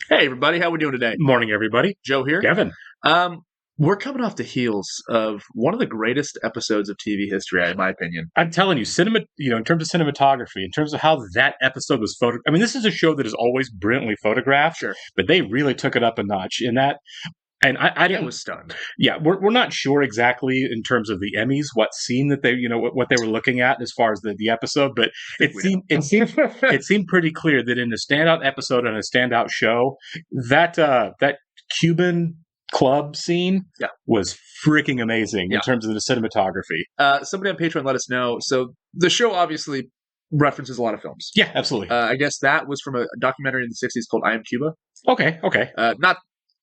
Hey everybody, how we doing today? Morning, everybody. Joe here. Kevin. Um, we're coming off the heels of one of the greatest episodes of TV history, in my opinion. I'm telling you, in terms of cinematography, in terms of how that episode was photo. I mean, this is a show that is always brilliantly photographed, Sure. but they really took it up a notch in that. And I I didn't. was stunned. Yeah, we're not sure exactly in terms of the Emmys what scene that they, what they were looking at as far as the episode, but it seemed pretty clear that in a standout episode and a standout show, that Cuban club scene Yeah. was freaking amazing Yeah. in terms of the cinematography. Somebody on Patreon let us know. So the show obviously references a lot of films. Yeah, absolutely. I guess that was from a documentary in the 60s called I Am Cuba. Okay.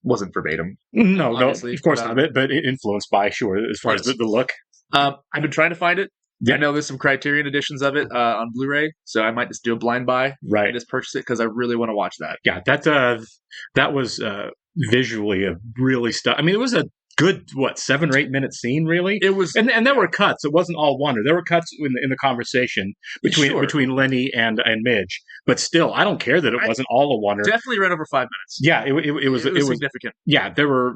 Wasn't verbatim. No, obviously, of course not, but influenced by, sure, as far as the look. I've been trying to find it. Yeah. I know there's some Criterion editions of it on Blu-ray, so I might just do a blind buy. Right. And just purchase it because I really want to watch that. Yeah, that was visually a really I mean, it was a good 7 or 8 minute scene, really. It was, and there were cuts. It wasn't all wonder. There were cuts in the conversation between Lenny and Midge, but still, I don't care that it wasn't all a wonder. Definitely ran over 5 minutes. Yeah, it was significant. Yeah, there were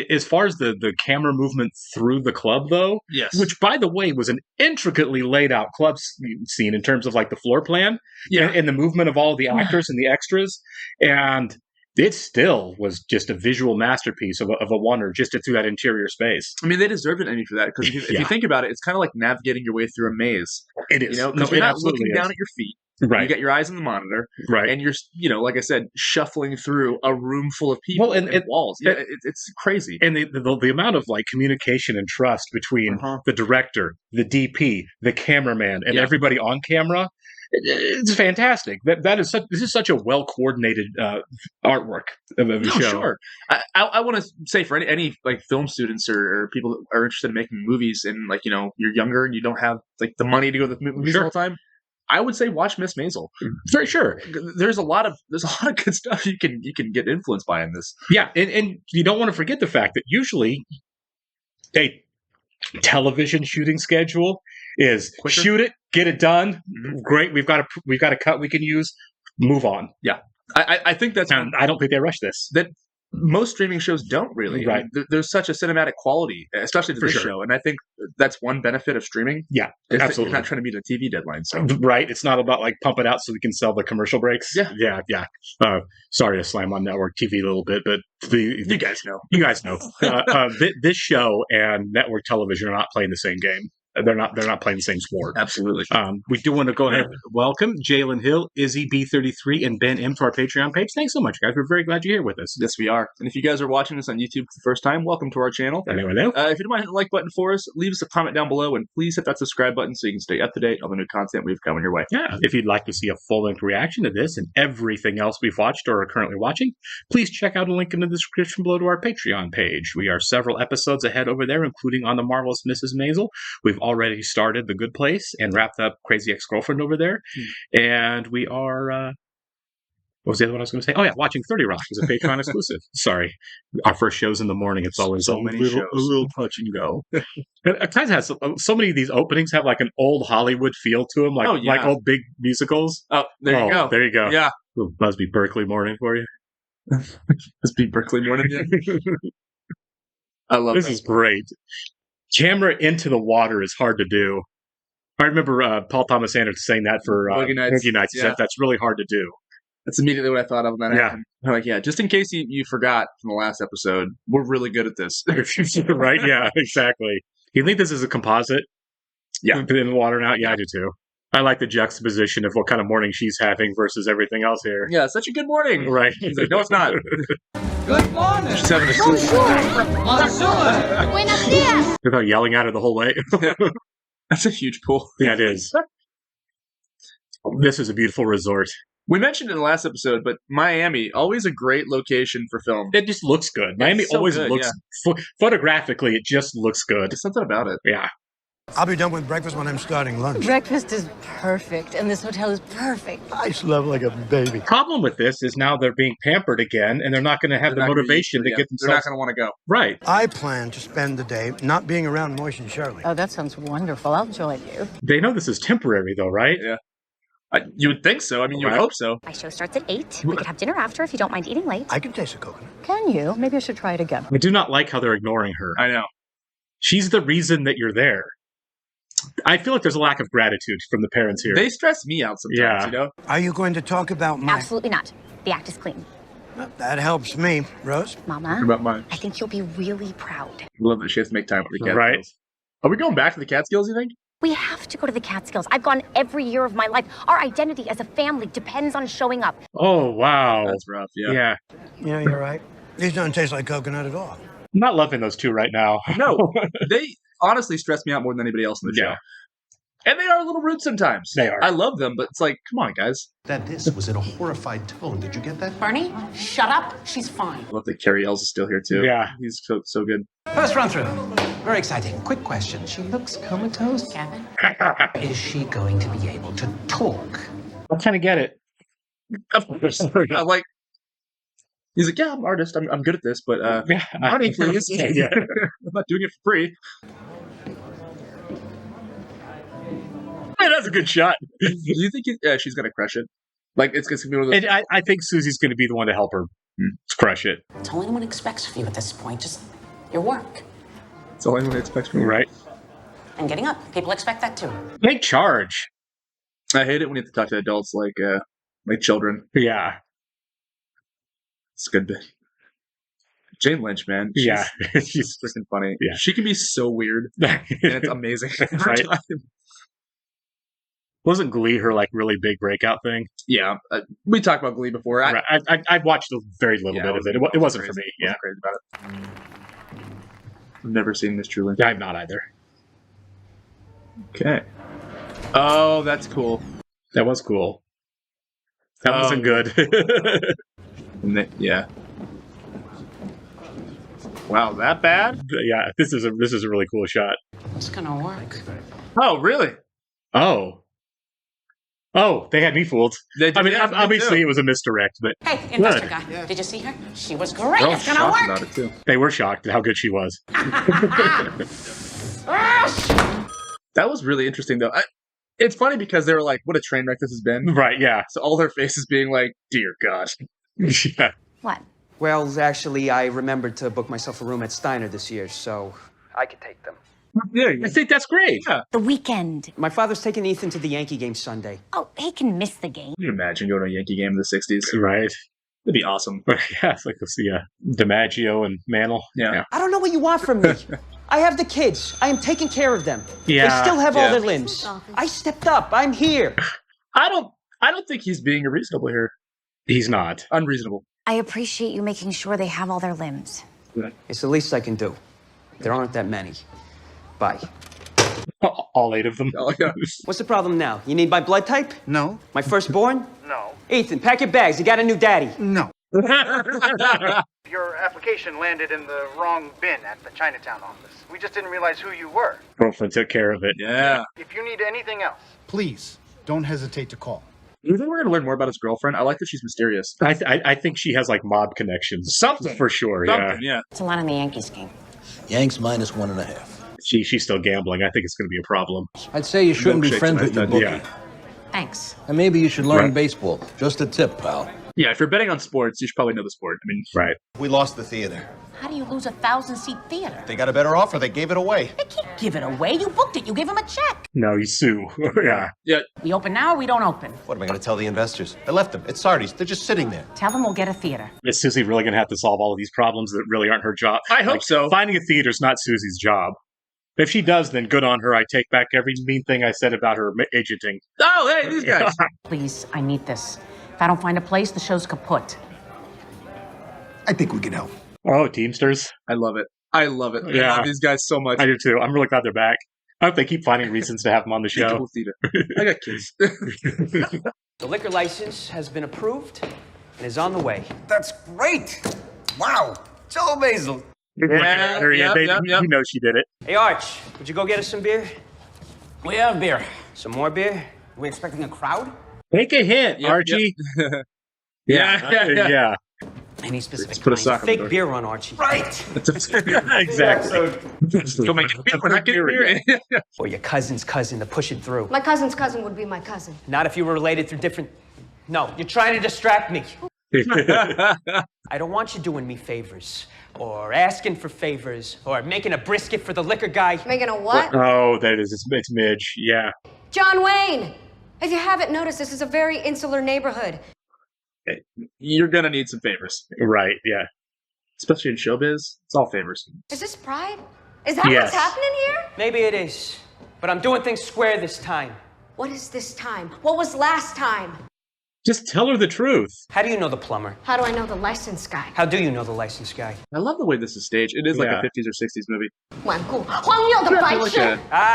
as far as the camera movement through the club, though. Yes, which by the way was an intricately laid out club scene in terms of like the floor plan, and the movement of all the actors and the extras, and it still was just a visual masterpiece of a wonder just through that interior space. I mean, they deserved an Emmy for that because if you think about it, it's kind of like navigating your way through a maze. It is. Because you're not looking down at your feet. Right. You got your eyes on the monitor. Right. And you're, like I said, shuffling through a room full of people and walls. Yeah, it's crazy. And the amount of like communication and trust between the director, the DP, the cameraman, and everybody on camera. It's fantastic. This is such a well coordinated artwork of the show. Sure. I want to say for any like film students or people that are interested in making movies and like you're younger and you don't have like the money to go to the movies all the time, I would say watch Miss Maisel. For sure. There's a lot of good stuff you can get influenced by in this. Yeah, and you don't want to forget the fact that usually a television shooting schedule is quicker. Shoot it, get it done. Mm-hmm. Great, we've got a cut we can use. Move on. Yeah, I think that's. And I don't think they rush this. That most streaming shows don't really. Right. I mean, there's such a cinematic quality, especially to this show, and I think that's one benefit of streaming. Yeah, absolutely. You're not trying to meet a TV deadline, so right. It's not about like pump it out so we can sell the commercial breaks. Yeah. Sorry to slam on network TV a little bit, but you guys know. This show and network television are not playing the same game. They're not playing the same sport. Absolutely. We do want to go ahead and welcome Jalen Hill, Izzy B33, and Ben M to our Patreon page. Thanks so much, guys. We're very glad you're here with us. Yes, we are. And if you guys are watching this on YouTube for the first time, welcome to our channel. Anyone know? If you don't mind hitting the like button for us, leave us a comment down below, and please hit that subscribe button so you can stay up to date on the new content we've coming your way. Yeah. If you'd like to see a full-length reaction to this and everything else we've watched or are currently watching, please check out a link in the description below to our Patreon page. We are several episodes ahead over there, including on The Marvelous Mrs. Maisel. We've already started The Good Place and wrapped up Crazy Ex-Girlfriend over there. And we are, what was the other one I was going to say? Oh, yeah, watching 30 Rock is a Patreon exclusive. Sorry. Our first show's in the morning. It's always so many shows. A little touch and go. It kind of has so many of these openings have like an old Hollywood feel to them, like old big musicals. Oh, there you go. There you go. Yeah. Must be Berkeley morning for you. Must be Berkeley morning. Yeah. I love this. Is great. Camera into the water is hard to do. I remember Paul Thomas Anderson saying that for Boogie Nights. Yeah. That's really hard to do. That's immediately what I thought of when that happened. I'm like, just in case you forgot from the last episode, we're really good at this. Right? Yeah, exactly. You think this is a composite? Yeah. In the water now? Yeah, I do too. I like the juxtaposition of what kind of morning she's having versus everything else here. Yeah, such a good morning. Right. He's like, no, it's not. Good morning. She's having a sleep. Bonjour. Buenos dias. Without yelling at her the whole way. That's a huge pool. Yeah, it is. This is a beautiful resort. We mentioned in the last episode, but Miami, always a great location for film. It just looks good. Miami always looks, photographically, it just looks good. There's something about it. Yeah. I'll be done with breakfast when I'm starting lunch. Breakfast is perfect, and this hotel is perfect. I slept like a baby. Problem with this is now they're being pampered again, and they're not going to have the motivation to get themselves... They're not going to want to go. Right. I plan to spend the day not being around Moish and Shirley. Oh, that sounds wonderful. I'll join you. They know this is temporary, though, right? Yeah. You would think so. I mean, you would hope so. My show starts at 8. We could have dinner after if you don't mind eating late. I can taste a coconut. Can you? Maybe I should try it again. I do not like how they're ignoring her. I know. She's the reason that you're there. I feel like there's a lack of gratitude from the parents here. They stress me out sometimes, you know? Are you going to talk about my... Absolutely not. The act is clean. Well, that helps me, Rose. Mama, What about mine? I think you'll be really proud. I love that she has to make time for the Catskills. Right. Are we going back to the Catskills, you think? We have to go to the Catskills. I've gone every year of my life. Our identity as a family depends on showing up. Oh, wow. That's rough, yeah. Yeah. Yeah, you're right. These don't taste like coconut at all. I'm not loving those two right now. No, they honestly stress me out more than anybody else in the show. Yeah. And they are a little rude sometimes. They are. I love them, but it's like, come on, guys. That hiss was in a horrified tone. Did you get that? Barney, shut up. She's fine. I love that Carrie Ells is still here, too. Yeah. He's so good. First run through. Very exciting. Quick question. She looks comatose. Kevin. Is she going to be able to talk? I kind of get it. Of course. I'm like, he's like, yeah, I'm an artist. I'm good at this, but Yeah. money, please. Yeah. I'm not doing it for free. Man, that's a good shot. Do you think she's going to crush it? Like, it's going to be one of those... And I think Susie's going to be the one to help her crush it. That's all anyone expects of you at this point. Just your work. That's all anyone expects from you. Right. And getting up. People expect that too. Take charge. I hate it when you have to talk to adults like children. Yeah. It's a good bit. Jane Lynch, man. She's She's freaking funny. Yeah. She can be so weird, and it's amazing. every Right. time. Wasn't Glee her like really big breakout thing? Yeah, we talked about Glee before. Right. I've watched a very little Yeah, bit of it. It wasn't for me. Yeah. Crazy about it. I've never seen Miss Truly. I'm not either. Okay. Oh, that's cool. That was cool. That wasn't good. Yeah. Wow, that bad? Yeah, this is a really cool shot. It's gonna work. Oh, really? Oh, they had me fooled. They did, I mean, yeah, me obviously too. it was a misdirect, but Hey, investor Good. guy. Did you see her? She was great. Girl, It's gonna shocked work. about it too. they were shocked at how good she was. That was really interesting, though. It's funny because they were like, "What a train wreck this has been." Right? Yeah. So all their faces being like, "Dear God." Yeah. What? Well, actually, I remembered to book myself a room at Steiner this year, so I could take them. Yeah, I think that's great. Yeah. The weekend. My father's taking Ethan to the Yankee game Sunday. Oh, he can miss the game. Can you imagine going to a Yankee game in the '60s? Right. That'd be awesome. Yeah, it's like let's see, DiMaggio and Mantle. Yeah. I don't know what you want from me. I have the kids. I am taking care of them. Yeah, They still have all yeah. their limbs. I stepped up. I'm here. I don't think he's being unreasonable here. He's not. Unreasonable. I appreciate you making sure they have all their limbs. It's the least I can do. There aren't that many. Bye. All 8 of them. Oh, yeah. What's the problem now? You need my blood type? No. My firstborn? No. Ethan, pack your bags. You got a new daddy. No. Your application landed in the wrong bin at the Chinatown office. We just didn't realize who you were. Girlfriend took care of it. Yeah. If you need anything else, Please, don't hesitate to call. You think we're gonna learn more about his girlfriend? I like that she's mysterious. I think she has like mob connections. Something. For sure. Something, yeah. It's a lot in the Yankees game. Yanks -1.5. She's still gambling. I think it's going to be a problem. I'd say you shouldn't be Milkshakes friends with your tonight, bookie. Yeah. Thanks. And maybe you should learn Right. baseball. Just a tip, pal. Yeah, if you're betting on sports, you should probably know the sport. I mean, Right. We lost the theater. How do you lose a 1,000-seat theater? They got a better offer. They gave it away. They can't give it away. You booked it. You gave him a check. No, you sue. Yeah. yeah. We open now or we don't open. What am I going to tell the investors? I left them. It's Sardi's. They're just sitting there. Tell them we'll get a theater. Is Susie really going to have to solve all of these problems that really aren't her job? I hope so. Finding a theater is not Susie's job. If she does, then good on her. I take back every mean thing I said about her agenting. Oh, hey, these guys. Please, I need this. If I don't find a place, the show's kaput. I think we can help. Oh, Teamsters. I love it. I love it. I Yeah. love these guys so much. I do too. I'm really glad they're back. I hope they keep finding reasons to have them on the show. I got kids. The liquor license has been approved and is on the way. That's great! Wow! Tell Maisel. Yeah, yep, yep. You know she did it. Hey, Arch, would you go get us some beer? We have beer. Some more beer? Are we expecting a crowd? Take a hint, Yep, Archie. Yeah. Yeah. Any specific Let's put a kind. sock on the door. Fake beer run, Archie. Right. Exactly. Go make it. We're not getting beer. Or your cousin's cousin to push it through. My cousin's cousin would be my cousin. Not if you were related through different... No, you're trying to distract me. I don't want you doing me favors, or asking for favors, or making a brisket for the liquor guy. Making a what? Oh, that is, it's Midge. Yeah. John Wayne! If you haven't noticed, this is a very insular neighborhood. You're gonna need some favors, Right, yeah. especially in showbiz. It's all favors. Is this pride? Is that Yes. what's happening here? Maybe it is, but I'm doing things square this time. What is this time? What was last time? Just tell her the truth. How do you know the plumber? How do I know the license guy? How do you know the license guy? I love the way this is staged. It is like Yeah. a 50s or 60s movie. 顽固荒谬的白痴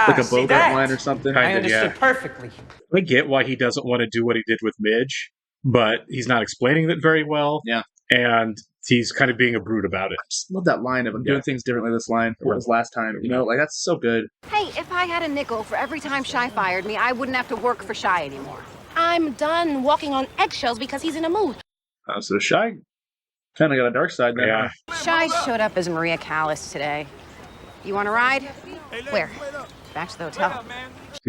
Like a see Bogart that? line or something. I Kinda, understood yeah. perfectly. I get why he doesn't want to do what he did with Midge, but he's not explaining it very well. Yeah. And he's kind of being a brute about it. I just love that line of I'm doing things differently this line or this last time. You know, like that's so good. Hey, if I had a nickel for every time Shy fired me, I wouldn't have to work for Shy anymore. I'm done walking on eggshells because he's in a mood. So Shy kind of got a dark side there. Yeah. Shy showed up as Maria Callas today. You want to ride? Where? Back to the hotel.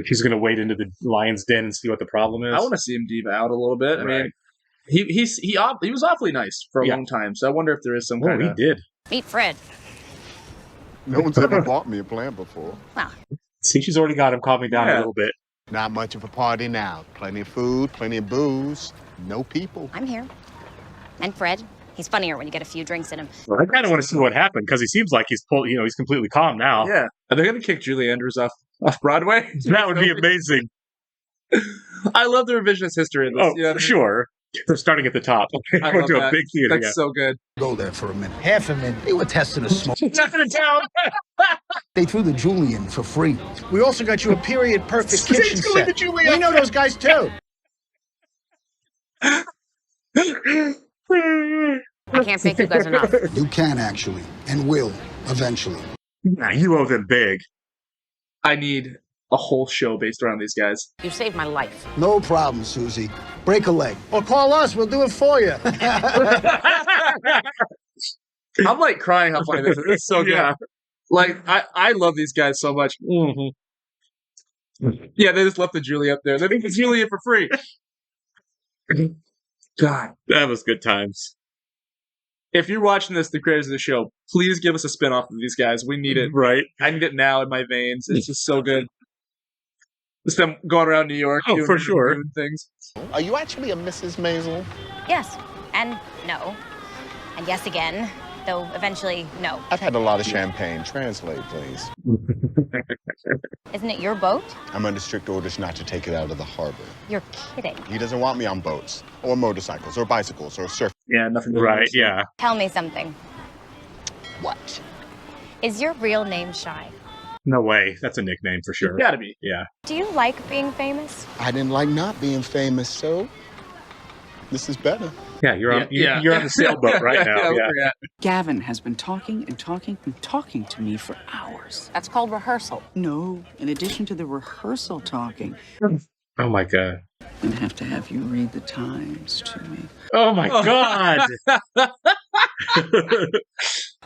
He's going to wade into the lion's den and see what the problem is. I want to see him diva out a little bit. I Right. mean, he was awfully nice for a long time. So I wonder if there is some kind he of. did. Meet Fred. No one's ever bought me a plant before. Well, See, she's already got him calming down a little bit. Not much of a party now. Plenty of food, plenty of booze, no people. I'm here. And Fred. He's funnier when you get a few drinks in him. Well, I kind of want to see what happened because he seems like he's he's completely calm now. Yeah. Are they going to kick Julie Andrews off Broadway? That would be amazing. I love the revisionist history of this. Oh, you know what I mean? sure. They're starting at the top. I Going love to a that. big theater. That's so good. Go there for a minute. Half a minute. They were testing a smoke. Nothing in town. They threw the Julian for free. We also got you a period perfect kitchen It's going set. to Julia. We know those guys too. I can't thank you guys enough. You can actually, and will, eventually. Nah, you owe them big. I need a whole show based around these guys. you saved my life. No problem, Susie. Break a leg. Or call us, we'll do it for you. I'm like crying how funny this is. It's so good. Yeah. Like, I love these guys so much. Mm-hmm. Yeah, they just left the Julie up there. They make the Julie for free. God. That was good times. If you're watching this, the creators of the show, please give us a spin-off of these guys. We need it. Right. I need it now in my veins. It's just so good. Just them going around New York. Oh, for sure. Doing things. Are you actually a Mrs. Maisel? Yes. And no. And yes again. Though eventually, no. I've had a lot of champagne. Translate, please. Isn't it your boat? I'm under strict orders not to take it out of the harbor. You're kidding. He doesn't want me on boats, or motorcycles, or bicycles, or surf. Yeah, nothing. Right, yeah. Tell me something. What? Is your real name Shy? No way. That's a nickname for sure. Gotta be. Yeah. Do you like being famous? I didn't like not being famous, so this is better. Yeah, you're on the sailboat right now. Yeah. Gavin has been talking and talking and talking to me for hours. That's called rehearsal. No, in addition to the rehearsal talking, Oh my god. I'm gonna have to have you read the Times to me. Oh my god.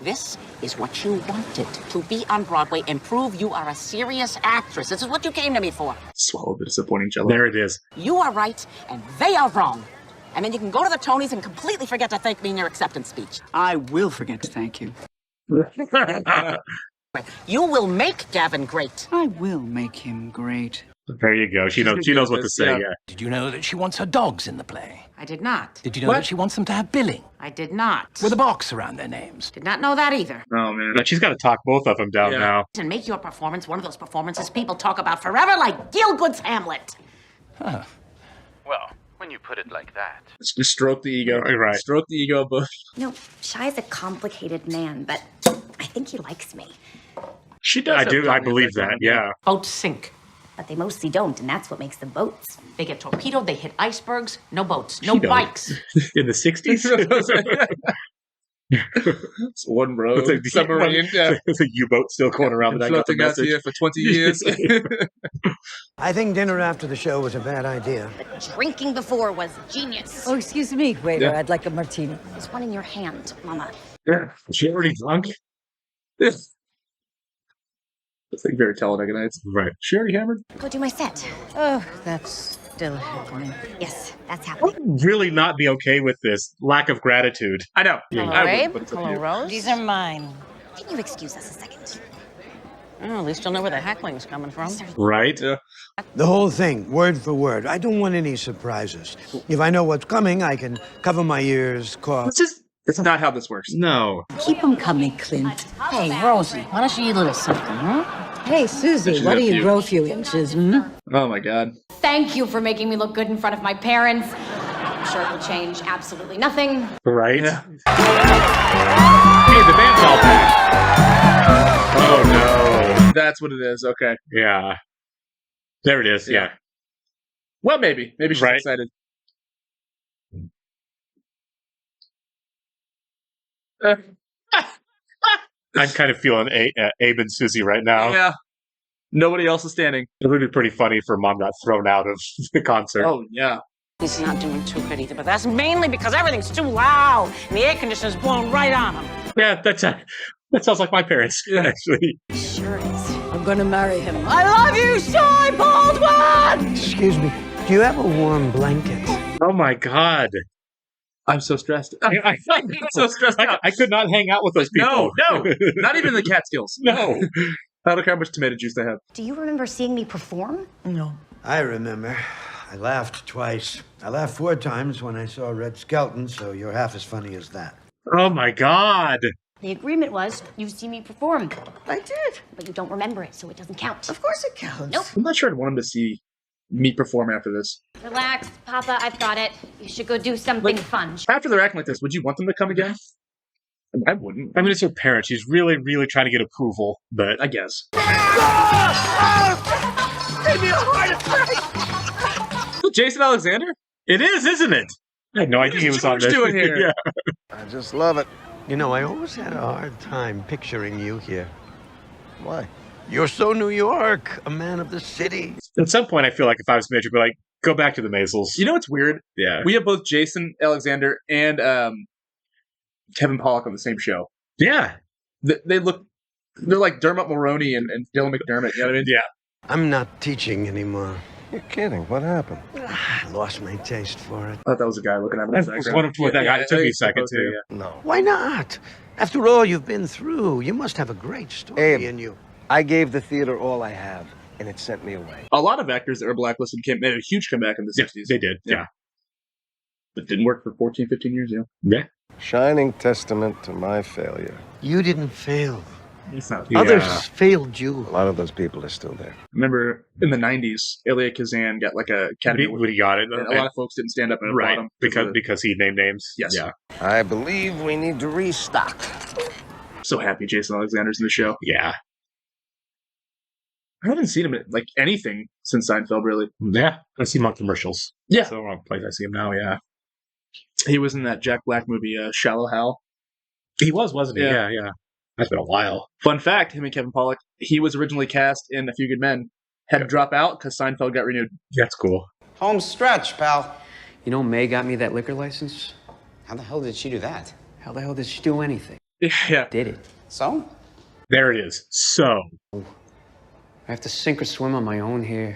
This is what you wanted, to be on Broadway and prove you are a serious actress. This is what you came to me for. Swallow the disappointing jello. There it is. You are right, and they are wrong. And then you can go to the Tonys and completely forget to thank me in your acceptance speech. I will forget to thank you. You will make Gavin great. I will make him great. There you go. She knows what to say. Yeah. Did you know that she wants her dogs in the play? I did not. Did you know that she wants them to have billing I did not. with a box around their names? Did not know that either. Oh, man. But she's got to talk both of them down now. And make your performance one of those performances people talk about forever, like Gielgud's Hamlet. Huh. Well, when you put it like that. Just stroke the ego. Right. Stroke the ego of both. You know, Shy's a complicated man, but I think he likes me. She does. I have do. I plenty of believe things on that. her. Yeah. Boats sink. But they mostly don't, and that's what makes them boats. They get torpedoed, they hit icebergs, no boats, no She don't. bikes. In the 60s? It's one road submarine. It's a U-boat still going around, but I got the floating out message. here for 20 years. I think dinner after the show was a bad idea. Drinking before was genius. Oh, excuse me, waiter. Yeah. I'd like a martini. There's one in your hand, Mama. Yeah. Is she already drunk? It's like very telling nights. Right. She already hammered? Go do my set. Oh, that's still happening. Yes, that's happening. Really not be okay with this lack of gratitude. I know. Hello, I Abe. would, but it's up to Hello, you. Rose. These are mine. Can you excuse us a second? Oh, at least you'll know where the heckling's coming from. Right? Yeah. The whole thing, word for word. I don't want any surprises. If I know what's coming, I can cover my ears, cough. It's not how this works. No. Keep them coming, Clint. Hey, Rosie, why don't you eat a little something, huh? Hey, Susie, She's why got don't a you few. grow a few inches, hmm? Oh my god. Thank you for making me look good in front of my parents. I'm sure it will change absolutely nothing. Right? Yeah. Hey, the band's all back. Oh, no. That's what it is. Okay. Yeah. There it is. Yeah. Well, maybe. Maybe she's Right. excited. I'm kind of feeling Abe and Susie right now. Yeah. Nobody else is standing. It would be pretty funny if her mom got thrown out of the concert. Oh, yeah. He's not doing too good either, but that's mainly because everything's too loud and the air conditioner's blowing right on him. Yeah, that sounds like my parents, actually. Sure is. I'm gonna marry him. I love you, Shy Baldwin! Excuse me, do you have a warm blanket? Oh my god. I'm so stressed. I'm so stressed out. I could not hang out with those people. No. Not even the Catskills. No. I don't care how much tomato juice they have. Do you remember seeing me perform? No. I remember. I laughed twice. I laughed 4 times when I saw Red Skelton, so you're half as funny as that. Oh my god. The agreement was you see me perform. I did. But you don't remember it, so it doesn't count. Of course it counts. Nope. I'm not sure I'd want him to see me perform after this. Relax, Papa, I've got it. You should go do something fun. After they're acting like this, would you want them to come again? I wouldn't. I mean, it's her parents. She's really, really trying to get approval, but I guess. Give me a heart attack! Jason Alexander? it is, isn't it? I had no idea he was on this. Doing here? Yeah. I just love it. You know, I always had a hard time picturing you here. Why? You're so New York, a man of the city. At some point, I feel like if I was Mitch, I'd be like, go back to the Maisels. You know what's weird? Yeah. We have both Jason Alexander and Kevin Pollak on the same show. Yeah. They're like Dermot Mulroney and Dylan McDermott. You know what I mean? Yeah. I'm not teaching anymore. You're kidding. What happened? I lost my taste for it. I thought that was a guy looking at me. That's one of that guy. It took me a second, too. Yeah. No. Why not? After all you've been through, you must have a great story Abe. in you. I gave the theater all I have, and it sent me away. A lot of actors that were blacklisted made a huge comeback in the Yeah, 60s. they did. Yeah. But didn't work for 14, 15 years, yeah. Yeah. Shining testament to my failure. You didn't fail. It's not. Yeah. Others failed you. A lot of those people are still there. Remember in the 90s, Elia Kazan got like a Academy Award. When he got it. And a lot of folks didn't stand up and applaud Right. him. Because he named names. Yes. Yeah. I believe we need to restock. So happy Jason Alexander's in the show. Yeah. I haven't seen him in like anything since Seinfeld, really. Yeah. I see him on commercials. Yeah. So wrong place. I see him now, yeah. He was in that Jack Black movie, Shallow Hal. He was, wasn't he? Yeah. Yeah. That's been a while. Fun fact, him and Kevin Pollak, he was originally cast in A Few Good Men. Had to drop out because Seinfeld got renewed. That's cool. Home stretch, pal. You know May got me that liquor license? How the hell did she do that? How the hell did she do anything? Yeah. Did it. So? There it is. So. I have to sink or swim on my own here.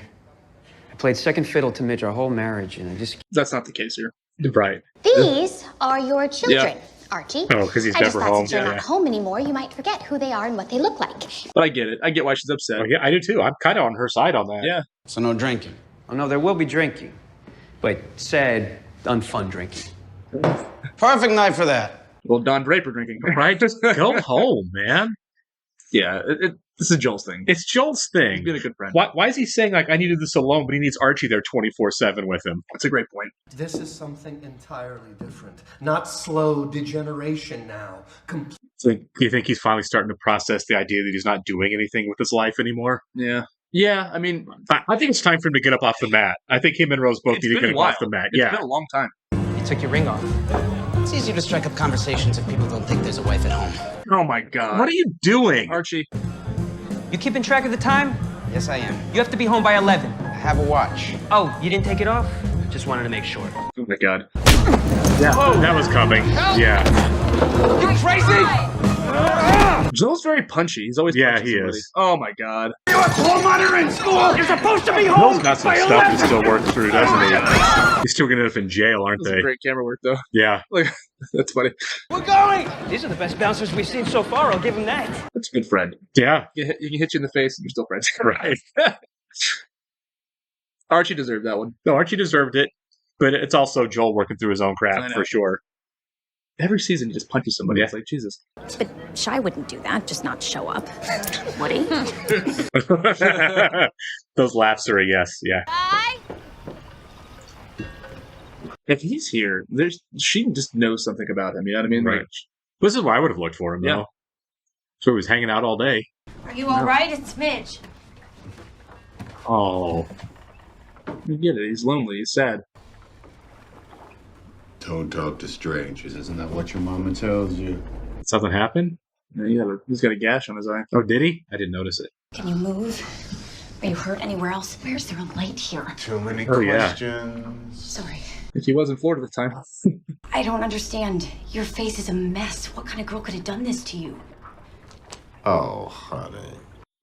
I played second fiddle to Midge our whole marriage, and I just... That's not the case here. Right. These are your children, Yeah. Archie. Oh, because he's I just never thought home. since you're Yeah. not home anymore, you might forget who they are and what they look like. But I get it. I get why she's upset. Oh, yeah, I do too. I'm kind of on her side on that. Yeah. So no drinking. Oh, no, there will be drinking. But sad, unfun drinking. Perfect night for that. Well, Don Draper drinking. Right? Just go home, man. Yeah. This is Joel's thing. It's Joel's thing. He's been a good friend. Why is he saying, like, I needed this alone, but he needs Archie there 24/7 with him? That's a great point. This is something entirely different. Not slow degeneration now. Do you think he's finally starting to process the idea that he's not doing anything with his life anymore? Yeah. Yeah, I mean... I think it's time for him to get up off the mat. I think him and Rose both need to get up off the mat. It's been a long time. You took your ring off. It's It's easier to strike up conversations if people don't think there's a wife at home. Oh my god. What are you doing? Archie. You keeping track of the time? Yes, I am. You have to be home by 11. I have a watch. Oh, you didn't take it off? Just wanted to make sure. Oh my god. Yeah, that was coming. Yeah. You crazy? Joel's very punchy. He's always Yeah, punching he somebody. is. Oh my god. You're a coal miner in school! You're supposed to be home! Joel's got some stuff to still work through, doesn't he? He's still gonna end up in jail, aren't That's they? great camera work though. Yeah. Like, that's funny. We're going! These are the best bouncers we've seen so far, I'll give him that. That's a good friend. Yeah. You can hit you in the face and you're still friends. Right. Archie deserved that one. No, Archie deserved it, but it's also Joel working through his own craft for sure. Every season he just punches somebody. Yeah. It's like, Jesus. But Shy wouldn't do that, just not show up. Would he? Those laughs are a yes, yeah. If he's here, she just knows something about him. You know what I mean? Right. Like, This is why I would have looked for him, though. Yeah. So he was hanging out all day. Are you all right? It's Midge. Oh. you get it. He's lonely. He's sad. Don't talk to strangers. Isn't that what your mama tells you? Did something happen? Yeah, he's got a gash on his eye. Oh, did he? I didn't notice it. Can you move? Are you hurt anywhere else? Where's there a light here? Too many Oh, yeah. questions. Sorry. If he was in Florida at the time. I don't understand. Your face is a mess. What kind of girl could have done this to you? Oh, honey.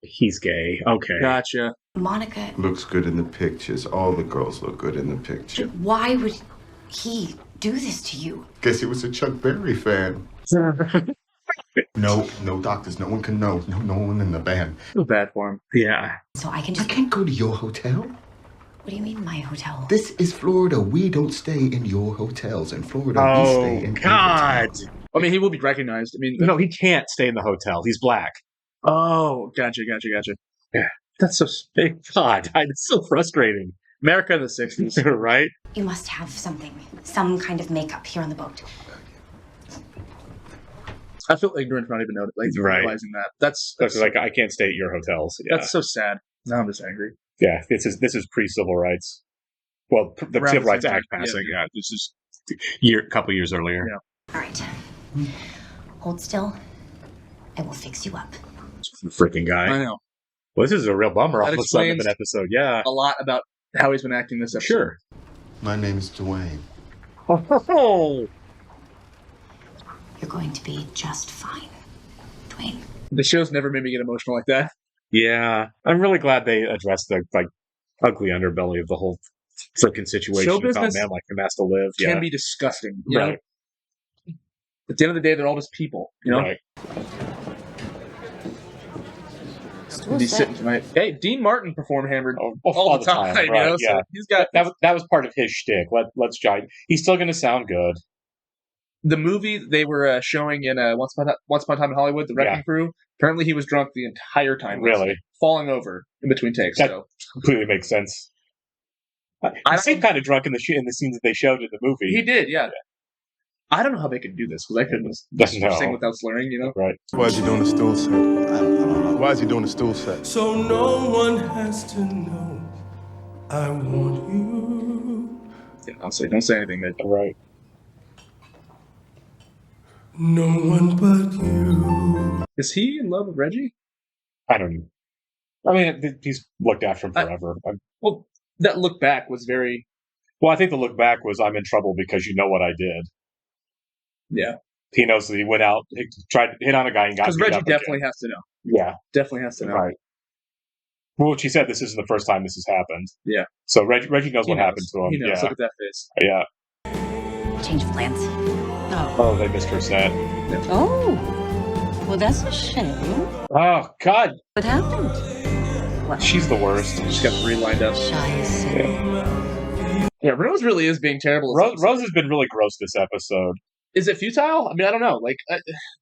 He's gay. Okay. Gotcha. Monica, Looks good in the pictures. All the girls look good in the picture. why would he do this to you? Guess he was a Chuck Berry fan. No doctors. No one can know. No one in the band. Feel bad for him. Yeah. So I can I just... can't go to your hotel. What do you mean, my hotel? This is Florida. We don't stay in your hotels. In Florida, we Oh, stay in God. I mean, he will be recognized. I mean, No, he can't stay in the hotel. He's black. oh, gotcha. Yeah. That's so. God, it's so frustrating. America in the 60s. Right? You must have something. Some kind of makeup here on the boat. I feel ignorant for not even realizing that. That's Like, I can't stay at your hotels. Yeah. that's so sad. Now I'm just angry. Yeah, this is pre-civil rights. Well, the Around Civil the Rights same Act time, passing. yeah. Yeah, this is couple years earlier. Yeah. All right. Hold still. I will fix you up. Freaking guy. I know. Well, this is a real bummer. All That of a sudden, of explains an episode. Yeah. A lot about how he's been acting this episode. Sure. My name is Dwayne. Oh. You're going to be just fine, Dwayne. The show's never made me get emotional like that. Yeah, I'm really glad they addressed the ugly underbelly of the whole freaking situation. Show About business man like him has to live. Can Yeah. be disgusting. You Right. know? At the end of the day, they're all just people. You know. Right. He's sitting tonight. Hey, Dean Martin performed Hammered all the time. right, You know, yeah. so he's got that was part of his shtick. Let's try. He's still going to sound good. the movie they were showing in Once Upon a Time in Hollywood, The Wrecking Crew. Apparently, he was drunk the entire time. Really? Falling over in between takes. That So completely makes sense. He seemed kind of drunk in the scenes that they showed in the movie. he did, yeah. I don't know how they could do this because I couldn't No. sing without slurring. You know. Right. Why is he doing the stool set? I don't know. Why is he doing the stool set? So no one has to know I want you. Yeah, don't say anything. That Right. No one but you. is he in love with Reggie? I don't know. I mean, he's looked after him forever. Well, that look back was very. Well, I think the look back was, I'm in trouble because you know what I did. Yeah. He knows that he went out, he tried to hit on a guy and got Because beat Reggie up again. definitely has to know. Yeah. Definitely has to know. Right. Well, she said this isn't the first time this has happened. Yeah. So Reggie knows He what knows. happened to him. He knows. Yeah. Look at that face. Yeah. Change of plans. Oh, they missed her set. Oh, well, that's a shame. Oh, God. What happened? She's the worst. She's got three lined up. Shy is sick. Yeah, Rose really is being terrible. Rose has been really gross this episode. Is it futile? I mean, I don't know. Like,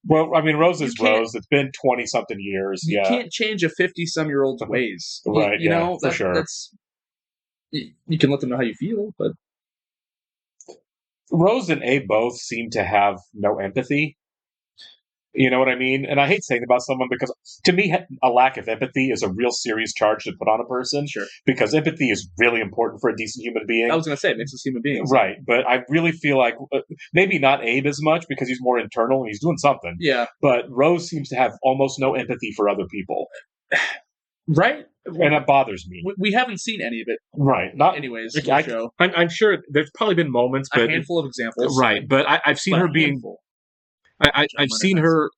Well, I mean, Rose is You can't- Rose. It's been 20-something years. you Yeah. can't change a 50-some-year-old's ways. Right, You yeah, know, for sure. That's you can let them know how you feel, but Rose and Abe both seem to have no empathy. You know what I mean? And I hate saying about someone because to me, a lack of empathy is a real serious charge to put on a person. Sure. Because empathy is really important for a decent human being. I was going to say, it makes us human beings. Right. But I really feel like maybe not Abe as much because he's more internal and he's doing something. Yeah. But Rose seems to have almost no empathy for other people. Right? And that bothers me. We haven't seen any of it. Right. Not anyways. In the show. I'm sure there's probably been moments, but a handful of examples. Right. But I've seen her being. I've seen her.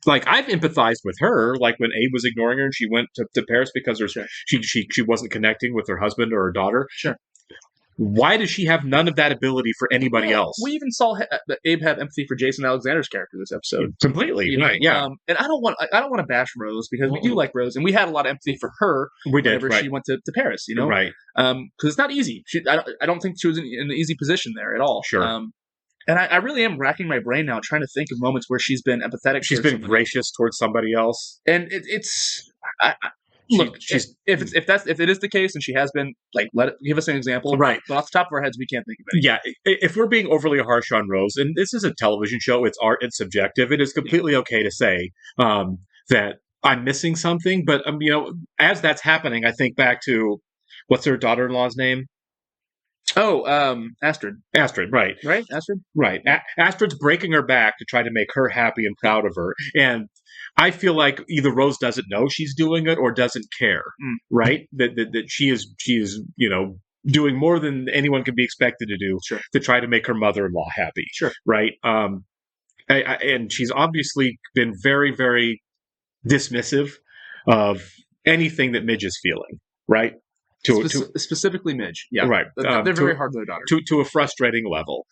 Like, I've empathized with her, like when Abe was ignoring her and she went to Paris because she wasn't connecting with her husband or her daughter. Sure. Why does she have none of that ability for anybody else? We even saw Abe have empathy for Jason Alexander's character this episode. Completely, right? Yeah. And I don't want to bash Rose because we do like Rose, and we had a lot of empathy for her. We did. Whenever she went to Paris, right? Because it's not easy. I don't think she was in an easy position there at all. Sure. And I really am racking my brain now trying to think of moments where she's been empathetic. She's been gracious towards somebody else. And look, if it is the case and she has been, like, give us an example. Right. But off the top of our heads, we can't think of it. Yeah. If we're being overly harsh on Rose, and this is a television show, it's art, it's subjective, it is completely okay to say that I'm missing something. But, as that's happening, I think back to, what's her daughter-in-law's name? Oh, Astrid. Astrid, right. Right? Astrid? Right. Astrid's breaking her back to try to make her happy and proud of her. And I feel like either Rose doesn't know she's doing it or doesn't care, right? That she is, doing more than anyone can be expected to do to try to make her mother-in-law happy. Sure. Right? And she's obviously been very, very dismissive of anything that Midge is feeling, right? Specifically Midge, yeah, right. They're very hard to their daughter. To a frustrating level.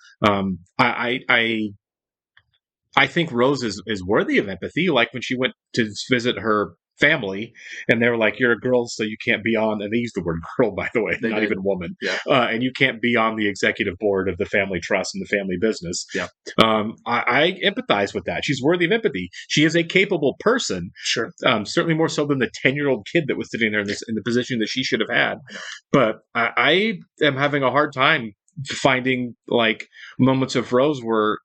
I think Rose is worthy of empathy. Like when she went to visit her family, and they were like, "You're a girl, so you can't be on." And they used the word "girl," by the way, not even woman. Yeah. And you can't be on the executive board of the family trust and the family business. Yeah. I empathize with that. She's worthy of empathy. She is a capable person. Sure. Certainly more so than the 10-year-old kid that was sitting there in the position that she should have had. But I am having a hard time finding like moments of Rose where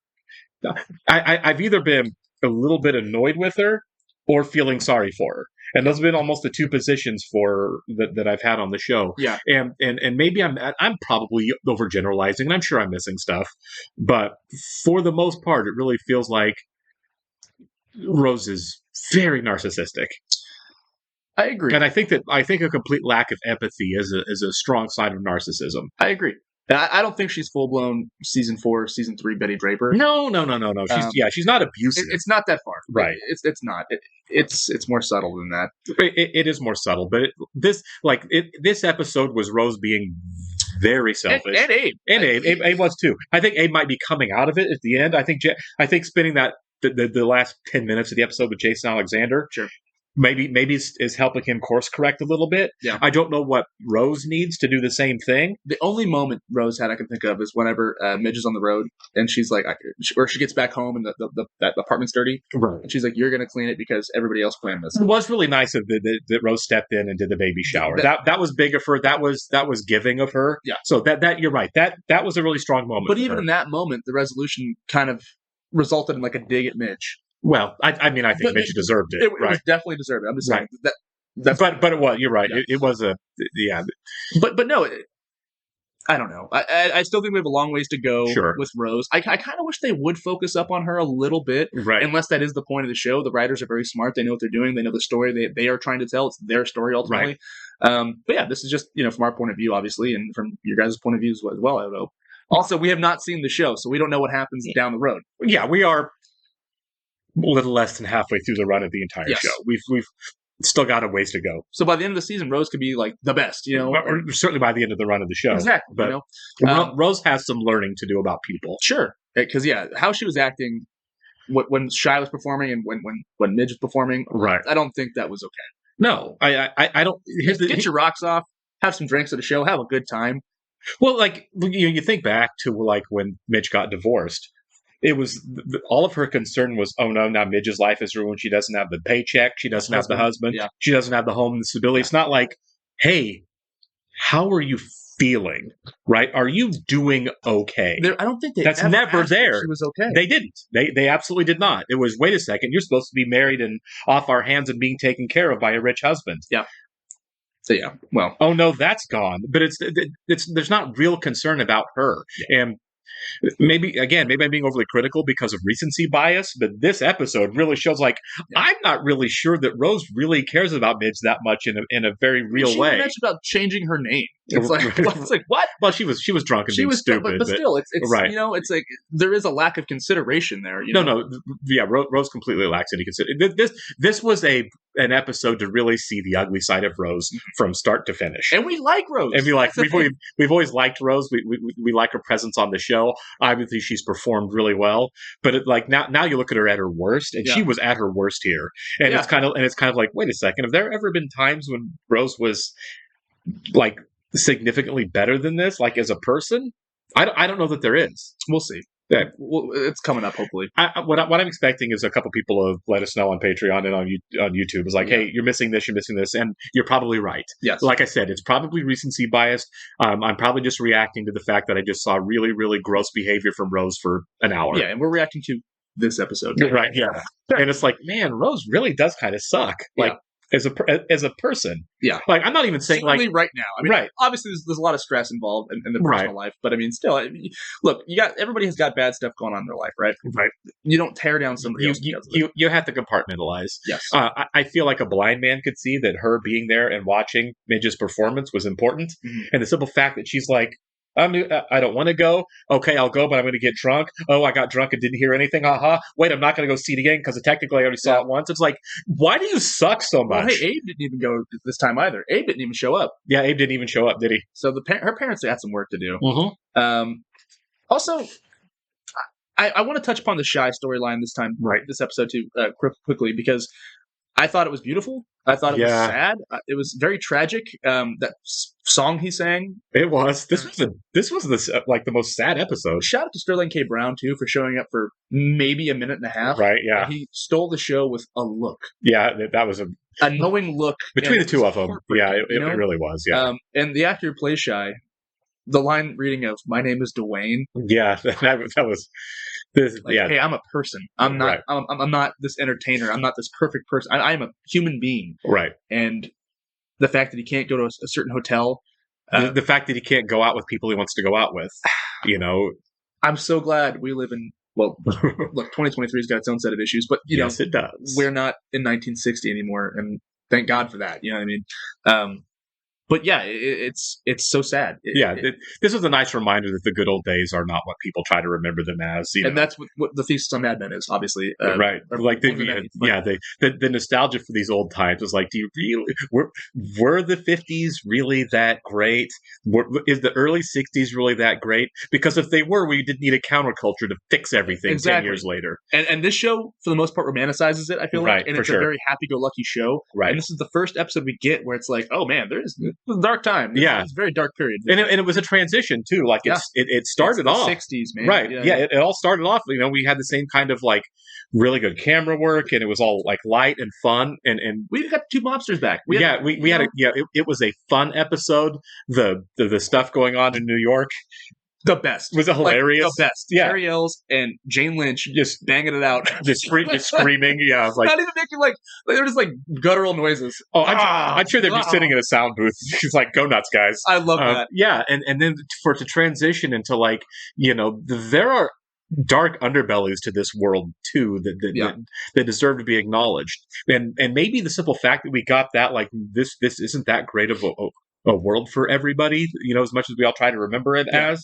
I've either been a little bit annoyed with her or feeling sorry for her. And those have been almost the two positions that I've had on the show. Yeah. And maybe I'm probably overgeneralizing, and I'm sure I'm missing stuff. But for the most part, it really feels like Rose is very narcissistic. I agree. And I think a complete lack of empathy is a strong sign of narcissism. I agree. I don't think she's full blown season 4, season 3 Betty Draper. No. She's not abusive. It's not that far, right? It's not. It's more subtle than that. It is more subtle, but this episode was Rose being very selfish, and Abe, Abe was too. I think Abe might be coming out of it at the end. I think spending the last 10 minutes of the episode with Jason Alexander, sure. Maybe is helping him course correct a little bit. Yeah. I don't know what Rose needs to do the same thing. The only moment Rose had I can think of is whenever Midge is on the road and she's like, or she gets back home and that apartment's dirty. Right. And she's like, "You're going to clean it because everybody else planned this." It was really nice that Rose stepped in and did the baby shower. That was big of her. That was giving of her. Yeah. So that you're right. That was a really strong moment. But even in that moment, the resolution kind of resulted in like a dig at Midge. Well, I think Midge deserved it. It was definitely deserved. I'm just saying that. But it was. You're right. Yeah. It was yeah. But no, I don't know. I still think we have a long ways to go with Rose. I kind of wish they would focus up on her a little bit, right? Unless that is the point of the show. The writers are very smart. They know what they're doing. They know the story they are trying to tell. It's their story ultimately. Right. But yeah, this is just from our point of view, obviously, and from your guys' point of view as well. I hope. Also, we have not seen the show, so we don't know what happens down the road. Yeah, we are a little less than halfway through the run of the entire show. We've still got a ways to go. So by the end of the season, Rose could be like the best, or certainly by the end of the run of the show. Exactly. But Rose has some learning to do about people. Sure, because how she was acting when Shia was performing and when Midge was performing, right? I don't think that was okay. No, I don't. Get your rocks off, have some drinks at the show, have a good time. Well, like you think back to like when Midge got divorced. It was all of her concern was, oh no, now Midge's life is ruined. She doesn't have the paycheck. She doesn't have the husband. Yeah. She doesn't have the home and the stability. Yeah. It's not like, hey, how are you feeling? Right? Are you doing okay? I don't think that's never there. She was okay. They didn't. They absolutely did not. It was, wait a second, you're supposed to be married and off our hands and being taken care of by a rich husband. Yeah. So yeah, well, oh no, that's gone. But it's there's not real concern about her. Yeah. And maybe I'm being overly critical because of recency bias, but this episode really shows like I'm not really sure that Rose really cares about Midge that much in a very real way. She mentioned about changing her name. It's like what? Well, she was drunk and being stupid, but still, it's right. It's like there is a lack of consideration there. Yeah, Rose completely lacks any consideration. This was an episode to really see the ugly side of Rose from start to finish, and we like Rose. And we've always liked Rose. We like her presence on the show. Obviously, she's performed really well, but now you look at her at her worst, and she was at her worst here. And it's kind of like, wait a second, have there ever been times when Rose was like significantly better than this, like as a person? I don't know that there is. We'll see. Yeah. Well, it's coming up, hopefully. What I'm expecting is a couple people have let us know on Patreon and on YouTube. It's like, hey, you're missing this, and you're probably right. Yes. Like I said, it's probably recency biased. I'm probably just reacting to the fact that I just saw really, really gross behavior from Rose for an hour. Yeah, and we're reacting to this episode. Right, yeah. And it's like, man, Rose really does kind of suck. Like, as a person. Yeah. Like, I'm not even saying certainly right now. I mean, right. Obviously there's a lot of stress involved in the personal life, but I mean, still, look, everybody has got bad stuff going on in their life, right? Right. You don't tear down somebody else. You have to compartmentalize. Yes. I feel like a blind man could see that her being there and watching Midge's performance was important. Mm-hmm. And the simple fact that she's like, I don't want to go. Okay, I'll go, but I'm going to get drunk. Oh, I got drunk and didn't hear anything. Wait, I'm not going to go see it again because technically I already saw it once. It's like, why do you suck so much? Well, hey, Abe didn't even go this time either. Abe didn't even show up. Yeah, Abe didn't even show up, did he? So her parents had some work to do. Mm-hmm. Also, I want to touch upon the Shy storyline this time, right? This episode too, quickly, because I thought it was beautiful. I thought it was sad. It was very tragic. That song he sang. It was. This was the most sad episode. Shout out to Sterling K. Brown too for showing up for maybe a minute and a half. Right. Yeah. And he stole the show with a look. Yeah, that was a knowing look between the two of them. Yeah, it really was. Yeah. And the actor who plays Shy, the line reading of "My name is Dwayne." Yeah, that was. Hey, I'm a person. I'm not. Right. I'm not this entertainer. I'm not this perfect person. I am a human being. Right. And the fact that he can't go to a certain hotel, the fact that he can't go out with people he wants to go out with, I'm so glad we live in. Well, look, 2023's got its own set of issues, but yes, it does. We're not in 1960 anymore, and thank God for that. You know what I mean? But yeah, it's so sad. This is a nice reminder that the good old days are not what people try to remember them as. And that's what the thesis on Mad Men is, obviously. Right. Like the nostalgia for these old times is like, do you really were the 50s really that great? Is the early 60s really that great? Because if they were, we didn't need a counterculture to fix everything 10 years later. And this show, for the most part, romanticizes it. I feel like, and it's a very happy-go-lucky show. Right. And this is the first episode we get where it's like, oh man, there's a dark time. It's a very dark period. And it was a transition too. Like it started off 60s, man. Right. Yeah. It all started off. We had the same kind of like really good camera work, and it was all like light and fun. And we got two mobsters back. We had it was a fun episode. The stuff going on in New York. The best. Was it hilarious? Like, the best. Yeah. Terry Ells and Jane Lynch just banging it out. Just screaming. Yeah. Like, not even making they're just like guttural noises. Oh, I'm sure they'd be sitting in a sound booth. She's like, go nuts, guys. I love that. Yeah. And then for it to transition into like, there are dark underbellies to this world too that deserve to be acknowledged. And maybe the simple fact that we got that, like, this isn't that great of a world for everybody, as much as we all try to remember it as.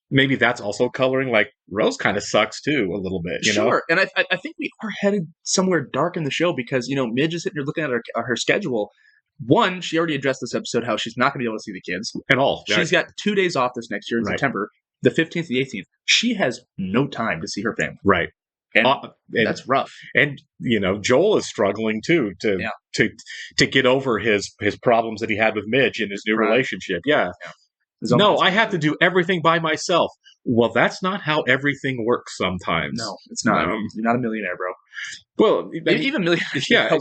Maybe that's also coloring. Like, Rose kind of sucks too a little bit. Sure, and I think we are headed somewhere dark in the show because Midge is sitting here looking at her schedule. One, she already addressed this episode how she's not going to be able to see the kids at all. She's got 2 days off this next year in September, the 15th, the 18th. She has no time to see her family. Right. And that's rough. And Joel is struggling too to get over his problems that he had with Midge in his new relationship. Yeah. No, I have to do everything by myself. Well, that's not how everything works sometimes. No, it's not. You're not a millionaire, bro. Well, even millionaires. Yeah.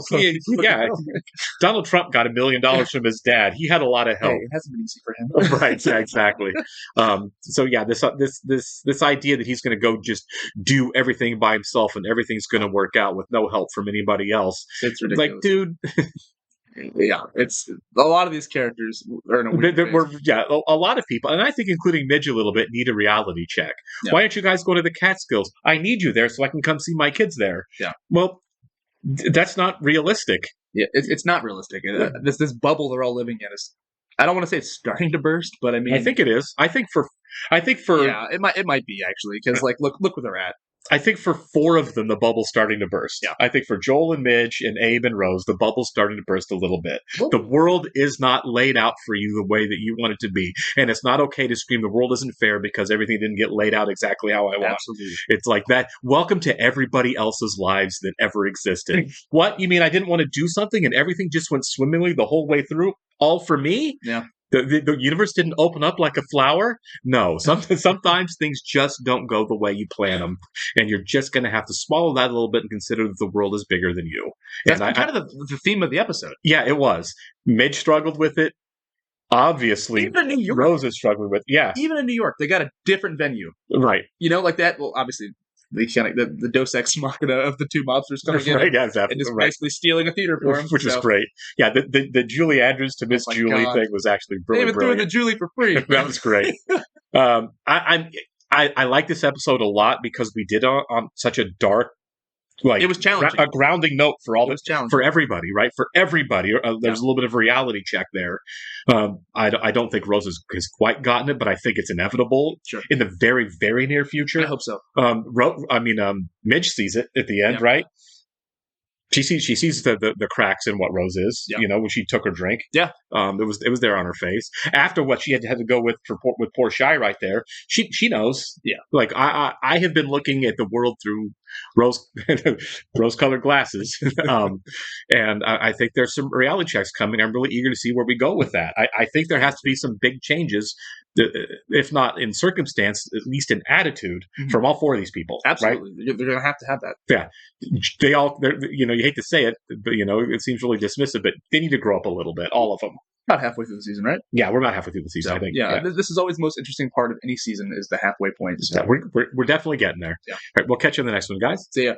Donald Trump got $1 million from his dad. He had a lot of help. Hey, it hasn't been easy for him. Right, exactly. So yeah, this idea that he's going to go just do everything by himself and everything's going to work out with no help from anybody else. It's ridiculous. Like, dude. Yeah, it's a lot of these characters are in a weird phase. A lot of people, and I think including Midge a little bit, need a reality check. Yeah. Why don't you guys go to the Catskills? I need you there so I can come see my kids there. Yeah. Well, that's not realistic. Yeah, it's not realistic. This bubble they're all living in is. I don't want to say it's starting to burst, but I mean, I think it is. I think for yeah, it might be actually because like look where they're at. I think for 4 of them, the bubble's starting to burst. Yeah. I think for Joel and Midge and Abe and Rose, the bubble's starting to burst a little bit. Well, the world is not laid out for you the way that you want it to be. And it's not okay to scream the world isn't fair because everything didn't get laid out exactly how I want. Absolutely. It's like that. Welcome to everybody else's lives that ever existed. What? You mean I didn't want to do something and everything just went swimmingly the whole way through? All for me? Yeah. The universe didn't open up like a flower? No. Sometimes things just don't go the way you plan them. And you're just going to have to swallow that a little bit and consider that the world is bigger than you. That's kind of the theme of the episode. Yeah, it was. Midge struggled with it. Obviously, even in New York, Rose is struggling with it. Yeah. Even in New York, they got a different venue. Right. You know, like that. Well, obviously, the Deus Ex Machina of the 2 mobsters coming in and just basically stealing a theater for him. Which is great. Yeah, the Julie Andrews to Miss Julie thing was actually really brilliant. They even threw the Julie for free. That was great. I like this episode a lot because we did on such a dark, like it was challenging, a grounding note for for everybody, right? For everybody, there's a little bit of a reality check there. I don't think Rose has quite gotten it, but I think it's inevitable in the very, very near future. I hope so. Midge sees it at the end, right? She sees the cracks in what Rose is. Yeah. You know, when she took her drink. Yeah. It was there on her face. After what she had to go with poor Shy right there, she knows. Yeah. Like I have been looking at the world through rose colored glasses, and I think there's some reality checks coming. I'm really eager to see where we go with that. I think there has to be some big changes, if not in circumstance, at least in attitude from all 4 of these people. Absolutely, right? They're going to have that. Yeah, you hate to say it, but it seems really dismissive, but they need to grow up a little bit, all of them. About halfway through the season, right? Yeah, we're about halfway through the season, I think. Yeah, this is always the most interesting part of any season is the halfway point. Yeah, we're definitely getting there. Yeah. All right, we'll catch you in the next one, guys. See ya.